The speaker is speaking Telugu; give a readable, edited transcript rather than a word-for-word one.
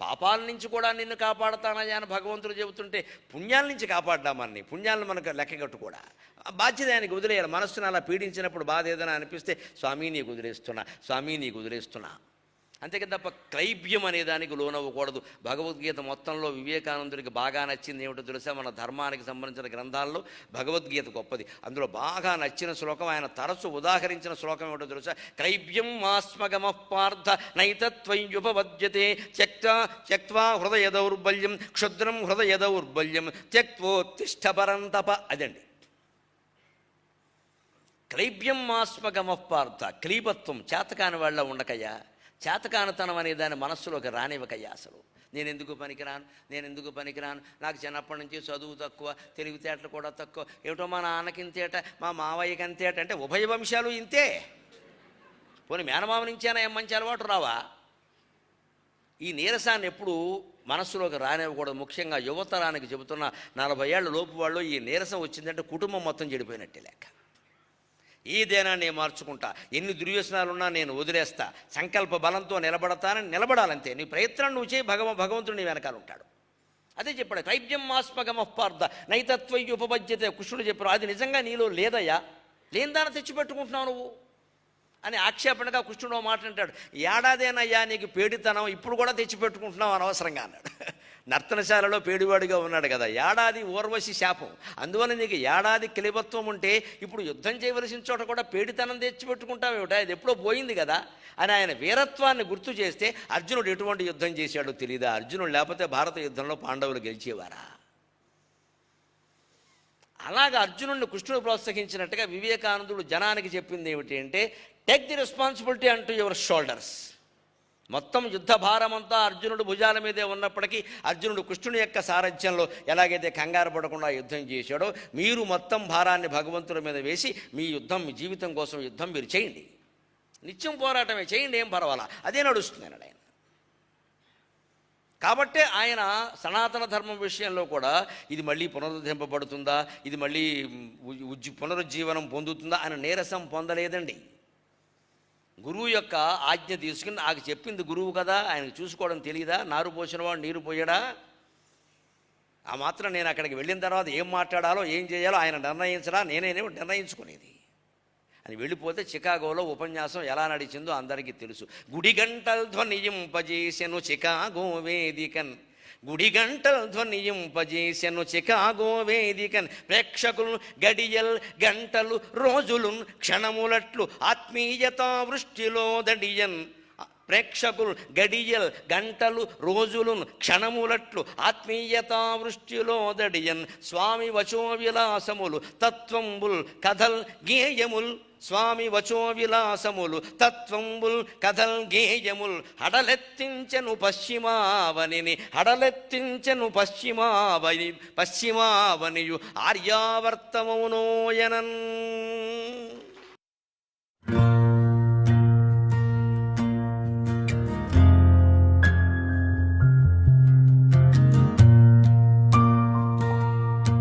పాపాల నుంచి కూడా నిన్ను కాపాడతానయ్యా అని భగవంతుడు చెబుతుంటే పుణ్యాల నుంచి కాపాడ్డామని, పుణ్యాలను మనకు లెక్కగట్టు కూడా బాధ్యత ఆయనకి వదిలేయాలి. మనస్సును అలా పీడించినప్పుడు బాధ ఏదైనా అనిపిస్తే స్వామి నీకు వదిలేస్తున్నా, స్వామి నీకు వదిలేస్తున్నా, అంతేకాదు తప్ప క్లైబ్యం అనే దానికి లోనవ్వకూడదు. భగవద్గీత మొత్తంలో వివేకానందుడికి బాగా నచ్చింది ఏమిటో తెలుసా? మన ధర్మానికి సంబంధించిన గ్రంథాల్లో భగవద్గీత గొప్పది. అందులో బాగా నచ్చిన శ్లోకం, ఆయన తరచు ఉదాహరించిన శ్లోకం ఏమిటో తెలుసా? క్లైబ్యం మాస్మగమః పార్థ నైతత్వయుపపద్యతే త్యక్త్వా హృదయ దౌర్బల్యం క్షుద్రం హృదయ దౌర్బల్యం త్యక్త్వోత్తిష్ఠ పరంతప. అదండి క్లైబ్యం మాస్మగమః పార్థ. క్లీబత్వం, చేతకాని వాళ్ళ ఉండకయ్యా, చేతకానితనం అనే దాన్ని మనస్సులోకి రానివ్వకయ్యా. అసలు నేను ఎందుకు పనికిరాను, నాకు చిన్నప్పటి నుంచి చదువు తక్కువ, తెలివితేటలు కూడా తక్కువ, ఏమిటో మా నాన్నకి ఇంతేట, మా మావయ్యకి అంతేట, అంటే ఉభయ వంశాలు ఇంతే. పోనీ మేనమామ నుంచేనా ఏం మంచి అలవాటు రావా? ఈ నీరసాన్ని ఎప్పుడు మనస్సులోకి రానివ్వకూడదు. ముఖ్యంగా యువతరానికి చెబుతున్న 40 ఏళ్ల లోపు వాళ్ళు ఈ నీరసం వచ్చిందంటే కుటుంబం మొత్తం చెడిపోయినట్టే లెక్క. ఏదైనా నేను మార్చుకుంటా, ఎన్ని దుర్వ్యసనాలున్నా నేను వదిలేస్తా, సంకల్ప బలంతో నిలబడతానని నిలబడాలంతే. నీ ప్రయత్నం నువ్వు చేయి, భగవంతుడు నీ వెనకాల ఉంటాడు. అదే చెప్పాడు, క్లైబ్యం మాస్మగమః పార్థ నైతత్వయుపపద్యతే. కృష్ణుడు చెప్పారు, అది నిజంగా నీలో లేదయ్యా, లేని దాన్ని తెచ్చిపెట్టుకుంటున్నావు నువ్వు అని ఆక్షేపణగా కృష్ణుడు మాట అంటాడు. ఏడాదేనయ్యా నీకు పేడితనం, ఇప్పుడు కూడా తెచ్చిపెట్టుకుంటున్నావు అనవసరంగా అన్నాడు. నర్తనశాలలో పేడివాడిగా ఉన్నాడు కదా, ఏడాది ఊర్వశి శాపం, అందువల్ల నీకు ఏడాది క్లిబత్వం ఉంటే ఇప్పుడు యుద్ధం చేయవలసిన చోట కూడా పేడితనం తెచ్చిపెట్టుకుంటావు ఏమిటా, ఇది ఎప్పుడో పోయింది కదా అని ఆయన వీరత్వాన్ని గుర్తు చేస్తే, అర్జునుడు ఎటువంటి యుద్ధం చేశాడో తెలియదా? అర్జునుడు లేకపోతే భారత యుద్ధంలో పాండవులు గెలిచేవారా? అలాగా అర్జునుడిని కృష్ణుడు ప్రోత్సహించినట్టుగా వివేకానందుడు జనానికి చెప్పింది ఏమిటి అంటే, టేక్ ది రెస్పాన్సిబిలిటీ అంటూ యువర్ షోల్డర్స్. మొత్తం యుద్ధ భారమంతా అర్జునుడు భుజాల మీదే ఉన్నప్పటికీ అర్జునుడు కృష్ణుని యొక్క సారథ్యంలో ఎలాగైతే కంగారు పడకుండా యుద్ధం చేశాడో, మీరు మొత్తం భారాన్ని భగవంతుడి మీద వేసి మీ యుద్ధం, మీ జీవితం కోసం యుద్ధం మీరు చేయండి, నిత్యం పోరాటమే చేయండి, ఏం పర్వాలా, అదే నడుస్తుంది అన్నాడు ఆయన. కాబట్టే ఆయన సనాతన ధర్మం విషయంలో కూడా ఇది మళ్ళీ పునరుద్ధరింపబడుతుందా, ఇది మళ్ళీ పునరుజ్జీవనం పొందుతుందా అని నీరసం పొందలేదండి. గురువు యొక్క ఆజ్ఞ తీసుకుని, నాకు చెప్పింది గురువు కదా, ఆయనకు చూసుకోవడం తెలియదా? నారు పోసినవాడు నీరు పోయడా? ఆ మాత్రం నేను అక్కడికి వెళ్ళిన తర్వాత ఏం మాట్లాడాలో ఏం చేయాలో ఆయన నిర్ణయించడా, నేనేమో నిర్ణయించుకునేది అని వెళ్ళిపోతే చికాగోలో ఉపన్యాసం ఎలా నడిచిందో అందరికీ తెలుసు. గుడి గంటలు ధ్వనింపజేసెను చికాగో వేదికన్, గుడి గంటలు ధ్వనింపజేసెను చికాగో వేదికన్, ప్రేక్షకులు గడియల్ గంటలు రోజులు క్షణములట్లు ఆత్మీయతా వృష్టిలో దడియన్. ప్రేక్షకులు గడియల్ గంటలు రోజులు క్షణములట్లు ఆత్మీయతా వృష్టిలో దడియన్. స్వామి వచో విలాసములు తత్వంబుల్ కథల్ గేయముల్, స్వామి వచో విలాసములు తత్వంబుల్ కథల్ గేయముల్. హడలెత్తించెను పశ్చిమావనిని, హడలెత్తించెను పశ్చిమావనియు ఆర్యావర్తమౌనోయనన్.